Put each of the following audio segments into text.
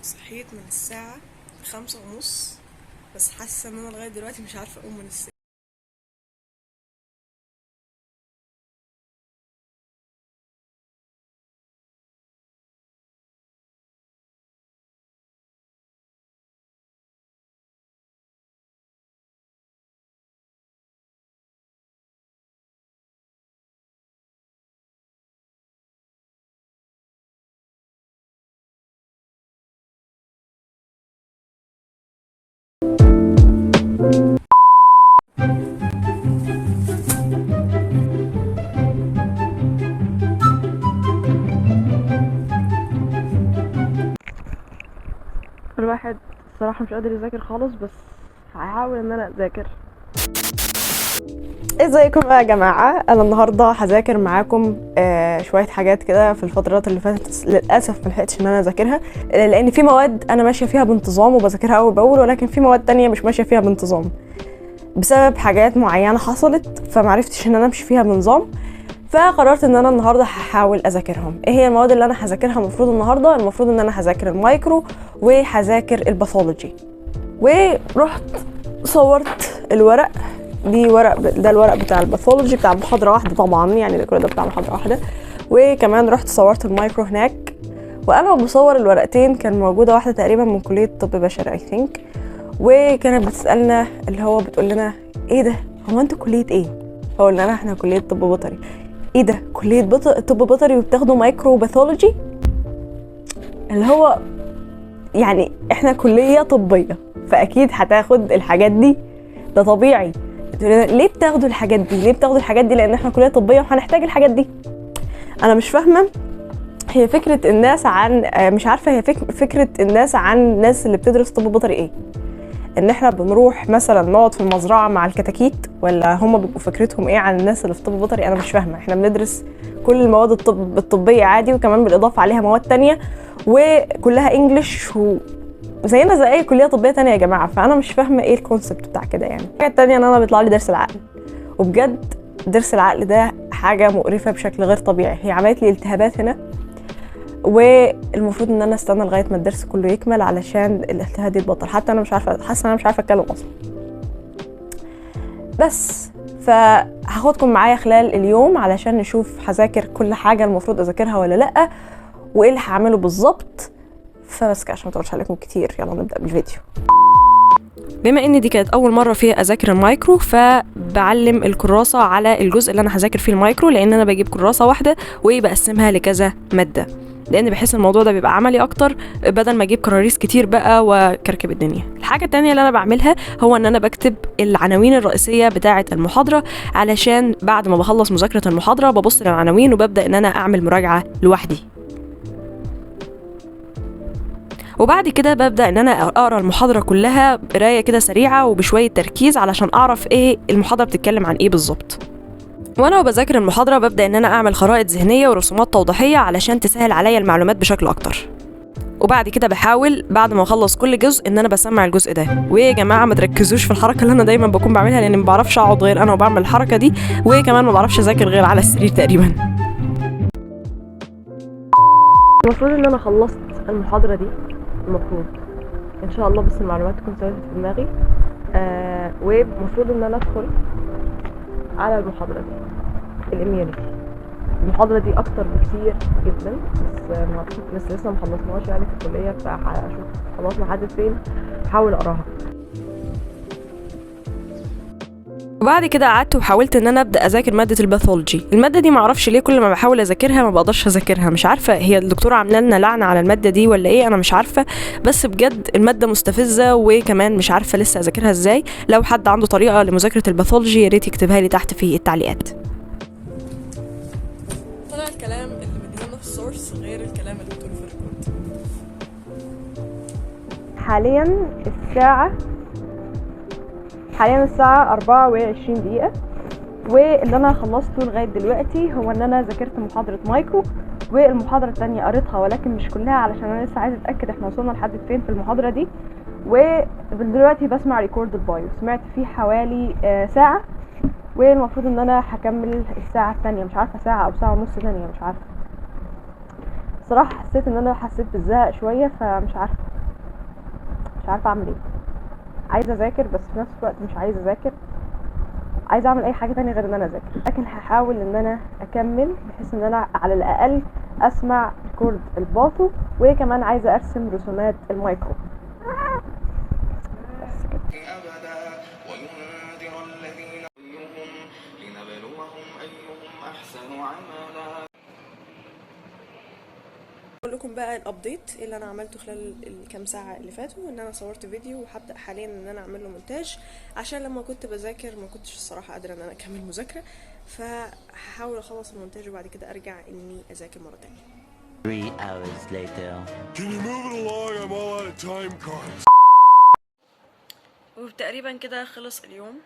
صحيت من الساعة 5:30، بس حاسة ان انا لغاية دلوقتي مش عارفة اقوم من السرير. الواحد الصراحة مش قادر يذاكر خالص، بس هحاول ان انا اذاكر. ازيكم بقى يا جماعة؟ انا النهاردة هذاكر معاكم شوية حاجات كده في الفترات اللي فاتت. للأسف ملحقتش ان انا اذاكرها، لان في مواد انا ماشية فيها بانتظام وبذاكرها اول باول، ولكن في مواد تانية مش ماشية فيها بانتظام بسبب حاجات معينة حصلت، فمعرفتش ان انا امشي فيها بنظام. فقررت ان انا النهارده هحاول اذاكرهم. ايه هي المواد اللي انا هذاكرها؟ المفروض ان انا هذاكر المايكرو وهذاكر الباثولوجي. ورحت صورت الورق. ده الورق بتاع الباثولوجي بتاع محاضره واحده طبعا، يعني ده كل ده بتاع محاضره واحده. وكمان رحت صورت المايكرو هناك. وانا بصور الورقتين كان موجوده واحده تقريبا من كليه طب بشري اي ثينك، وكانت بتسالنا اللي هو بتقول لنا ايه ده، هو انتوا كليه ايه؟ فقلنا لها احنا كليه طب بيطري. ايه ده، كليه طب بيطري وبتاخدوا مايكرو باثولوجي؟ اللي هو يعني احنا كليه طبيه فاكيد هتاخد الحاجات دي، ده طبيعي. ليه بتاخدوا الحاجات دي؟ لان احنا كليه طبيه وهنحتاج الحاجات دي. انا مش فاهمه هي فكره الناس عن مش عارفه هي فكره الناس عن الناس اللي بتدرس طب بيطري ايه. ان احنا بنروح مثلا نقعد في المزرعه مع الكتاكيت، ولا هم بيبقوا فكرتهم ايه عن الناس اللي في طب بيطري؟ انا مش فاهمه. احنا بندرس كل المواد الطبيه عادي، وكمان بالاضافه عليها مواد تانية وكلها انجلش زينا زي اي كليه طبيه تانية يا جماعه. فانا مش فاهمه ايه الكونسبت بتاع كده. يعني الحاجه التانية ان انا بيطلع لي ضرس العقل، وبجد ضرس العقل ده حاجه مقرفه بشكل غير طبيعي. هي عملت لي التهابات هنا، والمفروض ان انا استنى لغايه ما الضرس كله يكمل علشان الالتهاب يتبطل. حتى انا مش عارفه، حاسه انا مش عارفه اتكلم اصلا. بس فهاخدكم معايا خلال اليوم علشان نشوف هذاكر كل حاجه المفروض اذاكرها ولا لا، وايه اللي هعمله بالظبط. فبس كده عشان ما اطولش عليكم كتير، يلا نبدا بالفيديو. بما ان دي كانت اول مره فيها اذاكر المايكرو، فبعلم الكراسه على الجزء اللي انا هذاكر فيه المايكرو، لان انا بجيب كراسه واحده وبقسمها لكذا ماده، لان بحس الموضوع ده بيبقى عملي اكتر بدل ما اجيب كراريس كتير بقى وكركب الدنيا. الحاجه التانية اللي انا بعملها هو ان انا بكتب العناوين الرئيسيه بتاعه المحاضره، علشان بعد ما بخلص مذاكره المحاضره ببص للعناوين وببدا ان انا اعمل مراجعه لوحدي. وبعد كده ببدأ ان انا اقرا المحاضرة كلها قراية كده سريعة وبشوية تركيز علشان اعرف ايه المحاضرة بتتكلم عن ايه بالظبط. وانا بذاكر المحاضرة ببدأ ان انا اعمل خرائط ذهنية ورسومات توضيحية علشان تسهل عليا المعلومات بشكل اكتر. وبعد كده بحاول بعد ما اخلص كل جزء ان انا بسمع الجزء ده. ويا جماعه ما تركزوش في الحركه اللي انا دايما بكون بعملها، لان ما بعرفش اقعد غير انا وبعمل الحركه دي، وكمان ما بعرفش اذاكر غير على السرير تقريبا. المفروض ان انا خلصت المحاضره دي، المفروض ان شاء الله، بس المعلومات تكون ثبتت في دماغي. والمفروض ان انا ادخل على المحاضره دي، الاميونيتي. المحاضره دي اكتر بكتير جدا، بس لسه مخلصناش يعني في الكليه، فهشوف خلصنا لحد فين، هحاول اقراها. وبعد كده قعدت وحاولت ان انا ابدا اذاكر ماده الباثولوجي. الماده دي معرفش ليه كل ما بحاول اذاكرها ما بقدرش اذاكرها، مش عارفه هي الدكتوره عامله لنا لعنه على الماده دي ولا ايه، انا مش عارفه. بس بجد الماده مستفزه، وكمان مش عارفه لسه اذاكرها ازاي. لو حد عنده طريقه لمذاكره الباثولوجي يا ريت يكتبها لي تحت في التعليقات. طلع الكلام اللي مدينا في السورس غير الكلام اللي بتقوله في الريكورد. حاليا الساعة 24 دقيقة، واللي انا خلصته لغاية دلوقتي هو ان انا ذاكرت محاضرة مايكرو، والمحاضرة التانية قريتها ولكن مش كلها علشان انا لسه عايزة اتأكد احنا وصلنا لحد فين في المحاضرة دي. ودلوقتي بسمع ريكورد البايو، سمعت فيه حوالي ساعة، والمفروض ان انا هكمل الساعة التانية، مش عارفة ساعة او ساعة ونص تانية، مش عارفة. صراحة حسيت بالزهق شوية، فمش عارفة مش عارفه اعمل ايه. عايزه اذاكر بس في نفس الوقت مش عايزه اذاكر، عايزه اعمل اي حاجه تانية غير ان انا اذاكر، لكن هحاول ان انا اكمل بحيث ان انا على الاقل اسمع ريكورد الباطو، وكمان عايزه ارسم رسومات المايكرو. بس كده. أبدا وينذر الذين أيهم لنبلوهم أيهم أحسن عملا. اقول لكم بقى الابديت اللي انا عملته خلال الكام ساعه اللي فاتوا، ان انا صورت فيديو وهبدا حاليا ان انا اعمل له مونتاج، عشان لما كنت بذاكر ما كنتش الصراحه قادره ان انا اكمل مذاكره، فهحاول اخلص المونتاج وبعد كده ارجع اني اذاكر مره تانية. 3 hours later. Can you move it along? I'm all out of time cards. وتقريبا كده خلص اليوم.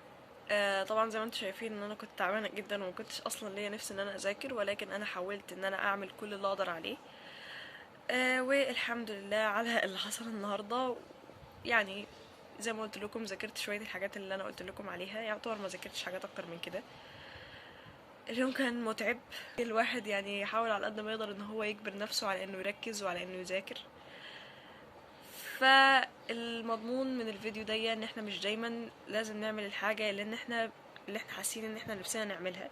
طبعا زي ما انتم شايفين ان انا كنت تعبانه جدا وما كنتش اصلا ليا نفسي ان انا اذاكر، ولكن انا حاولت ان انا اعمل كل اللي اقدر عليه. والحمد لله على اللي حصل النهارده. يعني زي ما قلت لكم ذاكرت شويه الحاجات اللي انا قلت لكم عليها، يعتبر ما ذاكرتش حاجات اكتر من كده. اليوم كان متعب، الواحد يعني يحاول على قد ما يقدر ان هو يجبر نفسه على انه يركز وعلى انه يذاكر. فالمضمون من الفيديو ده ان احنا مش دايما لازم نعمل الحاجه اللي احنا حاسين ان احنا نفسنا نعملها،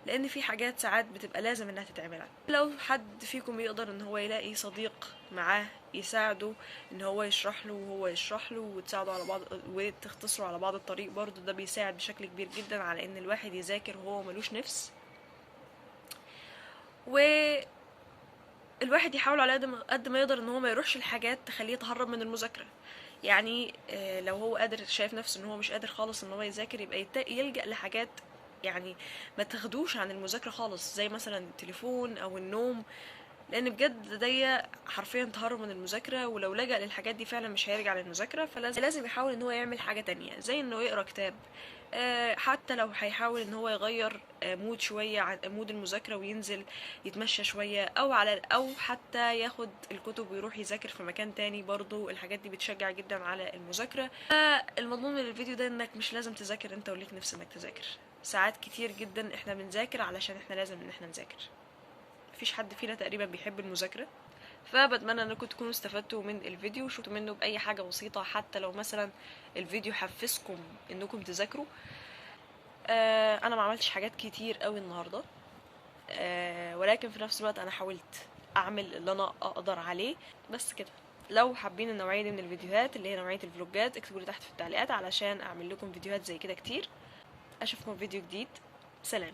لان في حاجات ساعات بتبقى لازم انها تتعمل. لو حد فيكم يقدر ان هو يلاقي صديق معاه يساعده ان هو يشرح له وهو يشرح له، وتساعدوا على بعض وتختصروا على بعض الطريق، برضو ده بيساعد بشكل كبير جدا على ان الواحد يذاكر وهو ملوش نفس. الواحد يحاول على قد ما يقدر ان هو ما يروحش الحاجات تخليه يتهرب من المذاكره. يعني لو هو قادر شايف نفسه ان هو مش قادر خالص ان هو يذاكر، يبقى يلجأ لحاجات يعني ما تاخدوش عن المذاكره خالص، زي مثلا التليفون او النوم، لان بجد ده حرفيا تهرب من المذاكره. ولو لجأ للحاجات دي فعلا مش هيرجع للمذاكره، فلازم يحاول ان هو يعمل حاجه تانية، زي انه يقرا كتاب. حتى لو هيحاول ان هو يغير مود شويه عن مود المذاكره وينزل يتمشى شويه، او حتى ياخد الكتب ويروح يذاكر في مكان تاني، برضو الحاجات دي بتشجع جدا على المذاكره. المضمون من الفيديو ده انك مش لازم تذاكر انت وليك نفس انك تذاكر. ساعات كتير جدا احنا بنذاكر علشان احنا لازم ان احنا نذاكر. مفيش حد فينا تقريبا بيحب المذاكره. فبتمنى انكم تكونوا استفدتوا من الفيديو وشفتوا منه باي حاجه بسيطه، حتى لو مثلا الفيديو حفزكم انكم تذاكروا. انا ما عملتش حاجات كتير قوي النهارده، ولكن في نفس الوقت انا حاولت اعمل اللي انا اقدر عليه. بس كده. لو حابين النوعيه دي من الفيديوهات اللي هي نوعيه الفلوجات، اكتبوا لي تحت في التعليقات علشان اعمل لكم فيديوهات زي كده كتير. اشوفكم في فيديو جديد. سلام.